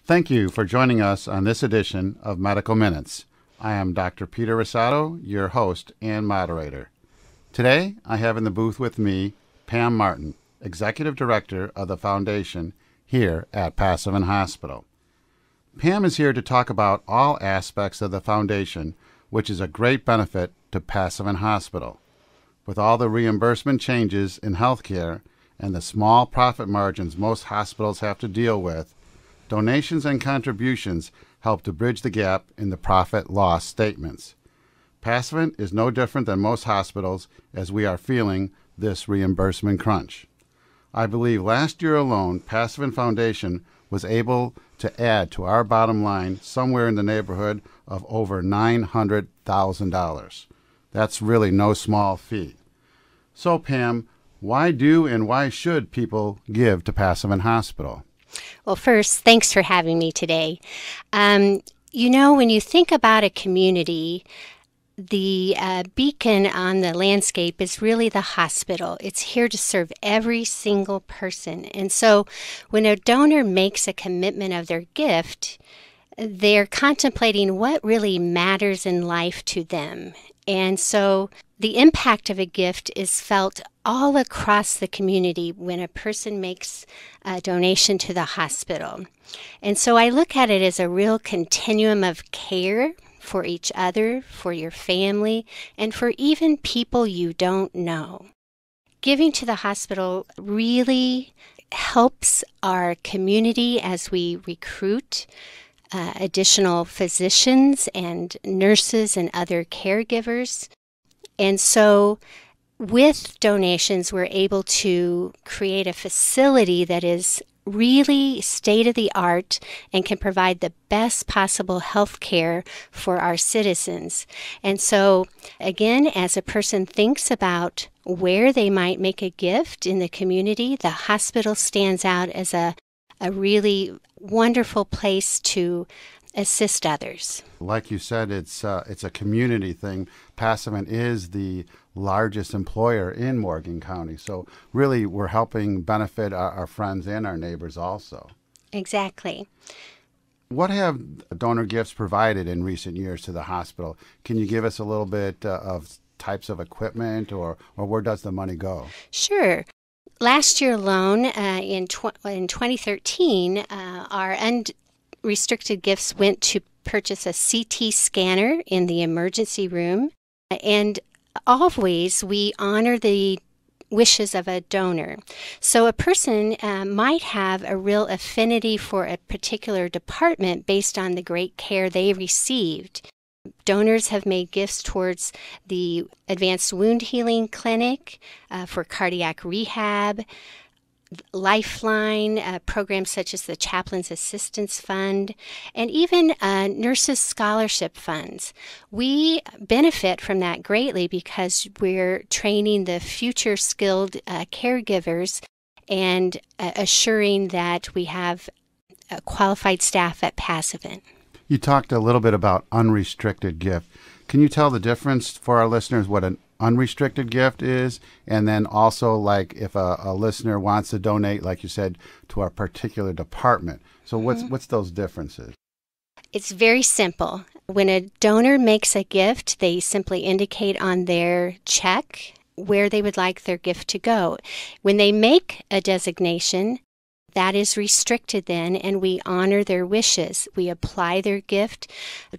Thank you for joining us on this edition of Medical Minutes. I am Dr. Peter Russotto, your host and moderator. Today, I have in the booth with me Pam Martin, Executive Director of the Foundation here at Passavant Hospital. Pam is here to talk about all aspects of the Foundation, which is a great benefit to Passavant Hospital. With all the reimbursement changes in healthcare and the small profit margins most hospitals have to deal with, donations and contributions help to bridge the gap in the profit-loss statements. Passavant is no different than most hospitals as we are feeling this reimbursement crunch. I believe last year alone, Passavant Foundation was able to add to our bottom line somewhere in the neighborhood of over $900,000. That's really no small feat. So, Pam, why do and why should people give to Passavant Hospital? Well, first, thanks for having me today. When you think about a community, the beacon on the landscape is really the hospital. It's here to serve every single person. And so when a donor makes a commitment of their gift, they're contemplating what really matters in life to them. And so the impact of a gift is felt all across the community when a person makes a donation to the hospital. And so I look at it as a real continuum of care for each other, for your family, and for even people you don't know. Giving to the hospital really helps our community as we recruit additional physicians and nurses and other caregivers. And so with donations, we're able to create a facility that is really state-of-the-art and can provide the best possible health care for our citizens. And so, again, as a person thinks about where they might make a gift in the community, the hospital stands out as a really wonderful place to assist others. Like you said, it's a community thing. Passavant is the largest employer in Morgan County. So really, we're helping benefit our friends and our neighbors also. Exactly. What have donor gifts provided in recent years to the hospital? Can you give us a little bit of types of equipment or where does the money go? Sure. Last year alone, in 2013, our unrestricted gifts went to purchase a CT scanner in the emergency room. And always we honor the wishes of a donor. So a person might have a real affinity for a particular department based on the great care they received. Donors have made gifts towards the Advanced Wound Healing Clinic, for cardiac rehab, Lifeline, programs such as the Chaplain's Assistance Fund, and even nurses' scholarship funds. We benefit from that greatly because we're training the future skilled caregivers and assuring that we have qualified staff at Passavant. You talked a little bit about unrestricted gift. Can you tell the difference for our listeners what an unrestricted gift is? And then also, like, if a listener wants to donate, like you said, to a particular department. So what's those differences? It's very simple. When a donor makes a gift, they simply indicate on their check where they would like their gift to go. When they make a designation, that is restricted then, and we honor their wishes. We apply their gift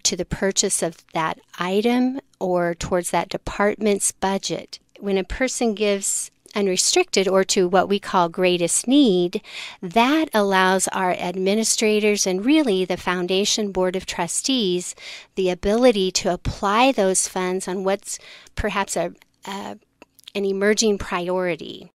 to the purchase of that item or towards that department's budget. When a person gives unrestricted or to what we call greatest need, that allows our administrators and really the Foundation Board of Trustees the ability to apply those funds on what's perhaps an emerging priority.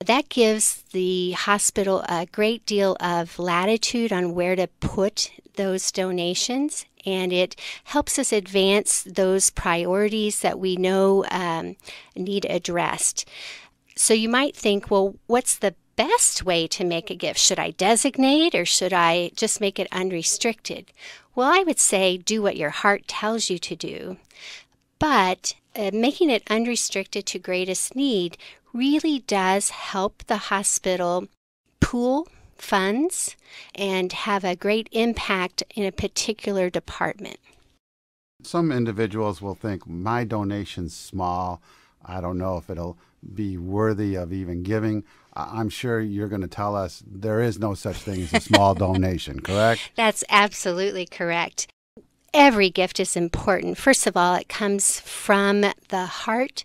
That gives the hospital a great deal of latitude on where to put those donations, and it helps us advance those priorities that we know need addressed. So you might think, well, what's the best way to make a gift? Should I designate or should I just make it unrestricted? Well, I would say do what your heart tells you to do, but making it unrestricted to greatest need really does help the hospital pool funds and have a great impact in a particular department. Some individuals will think my donation's small. I don't know if it'll be worthy of even giving. I'm sure you're going to tell us there is no such thing as a small donation, correct? That's absolutely correct. Every gift is important. First of all, it comes from the heart.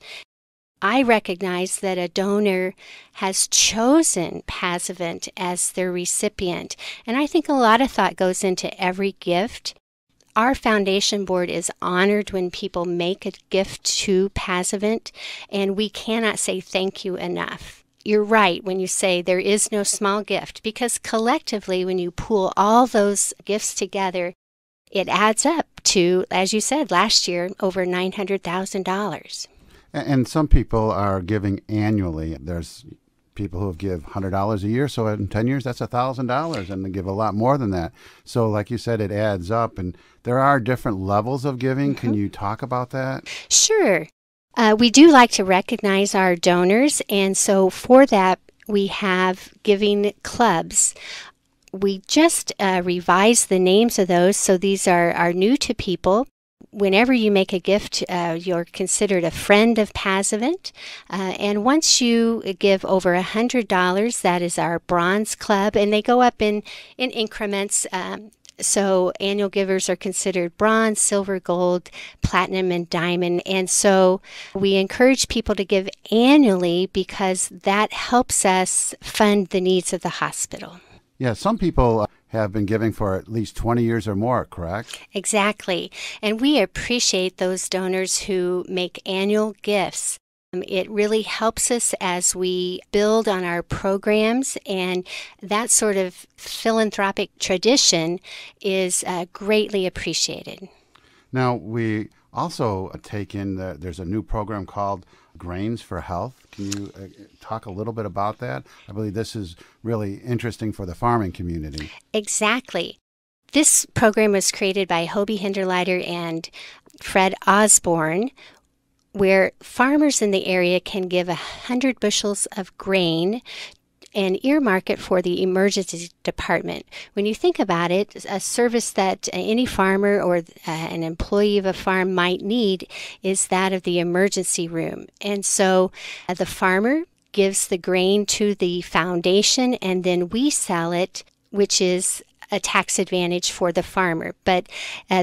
I recognize that a donor has chosen Passavant as their recipient, and I think a lot of thought goes into every gift. Our foundation board is honored when people make a gift to Passavant, and we cannot say thank you enough. You're right when you say there is no small gift, because collectively, when you pool all those gifts together, it adds up to, as you said, last year, over $900,000. And some people are giving annually. There's people who give $100 a year, so in 10 years, that's $1,000, and they give a lot more than that. So like you said, it adds up, and there are different levels of giving. Can you talk about that? Sure. We do like to recognize our donors, and so for that, we have giving clubs. We just revised the names of those, so these are new to people. Whenever you make a gift, you're considered a friend of Passavant. And once you give over $100, that is our bronze club, and they go up in increments. So annual givers are considered bronze, silver, gold, platinum, and diamond. And so we encourage people to give annually because that helps us fund the needs of the hospital. Yeah, some people have been giving for at least 20 years or more, correct? Exactly. And we appreciate those donors who make annual gifts. It really helps us as we build on our programs, and that sort of philanthropic tradition is greatly appreciated. Now, we also take in, there's a new program called Grains for Health. Can you talk a little bit about that? I believe this is really interesting for the farming community. Exactly. This program was created by Hobie Hinderleiter and Fred Osborne, where farmers in the area can give 100 bushels of grain and earmark it for the emergency department. When you think about it, a service that any farmer or an employee of a farm might need is that of the emergency room. And so the farmer gives the grain to the foundation, and then we sell it, which is a tax advantage for the farmer. But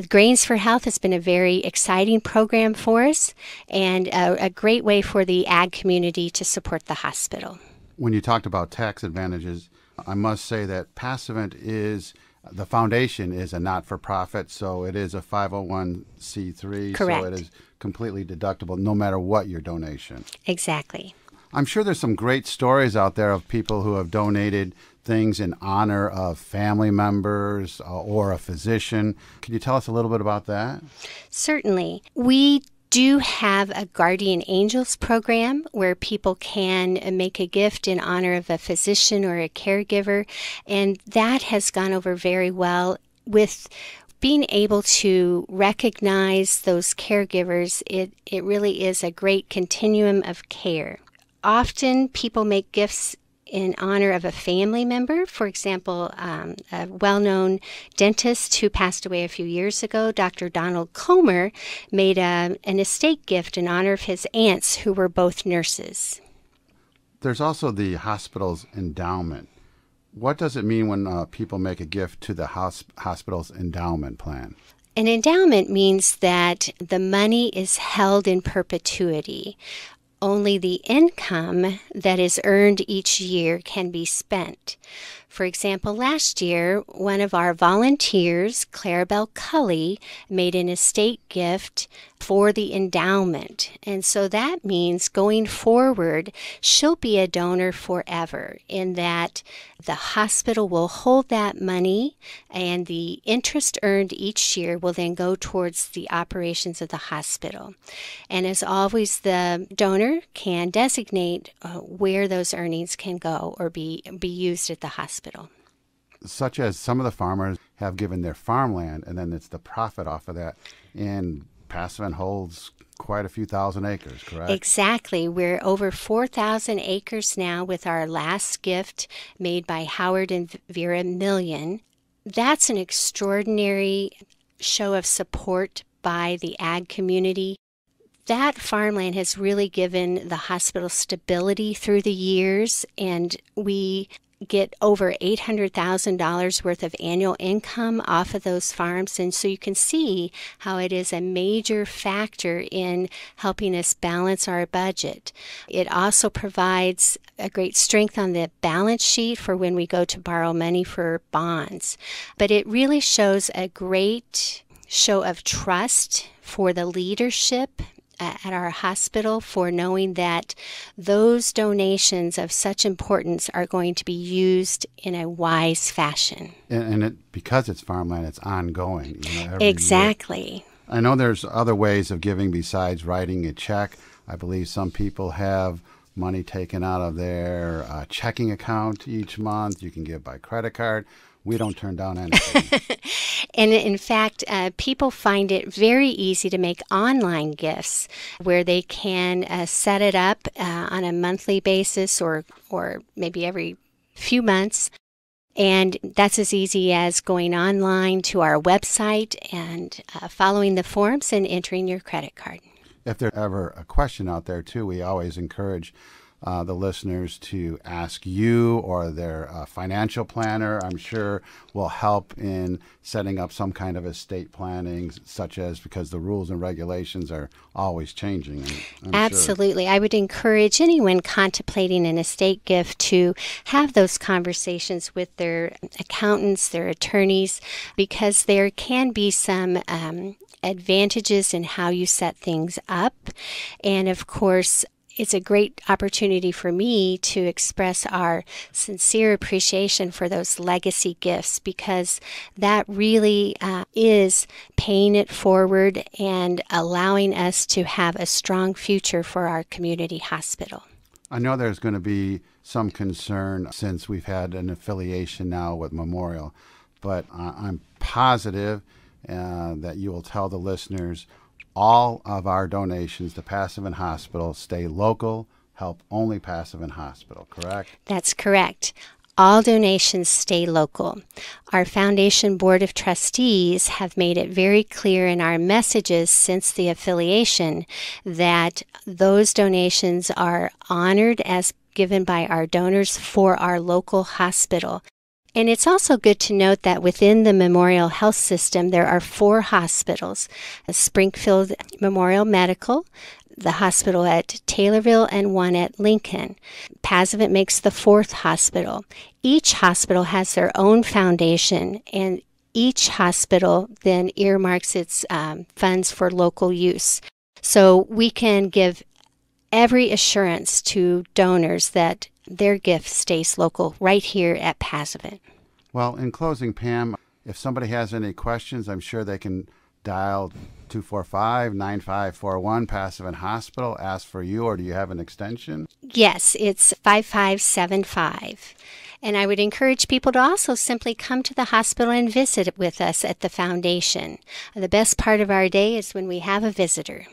Grains for Health has been a very exciting program for us and a great way for the ag community to support the hospital. When you talked about tax advantages, I must say that Passavant the foundation is a not-for-profit, so it is a 501c3. Correct. So it is completely deductible no matter what your donation. Exactly. I'm sure there's some great stories out there of people who have donated things in honor of family members or a physician. Can you tell us a little bit about that? Certainly. We do have a Guardian Angels program where people can make a gift in honor of a physician or a caregiver, and that has gone over very well with being able to recognize those caregivers. It really is a great continuum of care. Often people make gifts in honor of a family member. For example, a well-known dentist who passed away a few years ago, Dr. Donald Comer, made an estate gift in honor of his aunts who were both nurses. There's also the hospital's endowment. What does it mean when people make a gift to the hospital's endowment plan? An endowment means that the money is held in perpetuity. Only the income that is earned each year can be spent. For example, last year, one of our volunteers, Clarabelle Cully, made an estate gift for the endowment. And so that means going forward, she'll be a donor forever in that the hospital will hold that money and the interest earned each year will then go towards the operations of the hospital. And as always, the donor can designate where those earnings can go or be used at the hospital. Such as some of the farmers have given their farmland, and then it's the profit off of that. And Passavant holds quite a few thousand acres, correct? Exactly. We're over 4,000 acres now with our last gift made by Howard and Vera Million. That's an extraordinary show of support by the ag community. That farmland has really given the hospital stability through the years, and we get over $800,000 worth of annual income off of those farms. And so you can see how it is a major factor in helping us balance our budget. It also provides a great strength on the balance sheet for when we go to borrow money for bonds. But it really shows a great show of trust for the leadership at our hospital, for knowing that those donations of such importance are going to be used in a wise fashion. And because it's farmland, it's ongoing. Every Exactly. year. I know there's other ways of giving besides writing a check. I believe some people have money taken out of their checking account each month. You can give by credit card. We don't turn down anything. And in fact, people find it very easy to make online gifts where they can set it up on a monthly basis or maybe every few months. And that's as easy as going online to our website and following the forms and entering your credit card. If there's ever a question out there, too, we always encourage the listeners to ask you or their financial planner. I'm sure will help in setting up some kind of estate planning, such as because the rules and regulations are always changing. I'm Absolutely. Sure. I would encourage anyone contemplating an estate gift to have those conversations with their accountants, their attorneys, because there can be some advantages in how you set things up. And of course, it's a great opportunity for me to express our sincere appreciation for those legacy gifts, because that really is paying it forward and allowing us to have a strong future for our community hospital. I know there's going to be some concern since we've had an affiliation now with Memorial, but I'm positive that you will tell the listeners all of our donations to Passavant Hospital stay local, help only Passavant Hospital, correct? That's correct. All donations stay local. Our foundation board of trustees have made it very clear in our messages since the affiliation that those donations are honored as given by our donors for our local hospital. And it's also good to note that within the Memorial Health System, there are 4 hospitals: Springfield Memorial Medical, the hospital at Taylorville, and one at Lincoln. Passavant makes the 4th hospital. Each hospital has their own foundation, and each hospital then earmarks its funds for local use. So we can give every assurance to donors that their gift stays local right here at Passavant. Well, in closing, Pam, if somebody has any questions, I'm sure they can dial 245-9541 Passavant Hospital, ask for you, or do you have an extension? Yes, it's 5575. And I would encourage people to also simply come to the hospital and visit with us at the foundation. The best part of our day is when we have a visitor.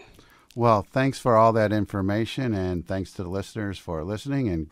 Well, thanks for all that information, and thanks to the listeners for listening, and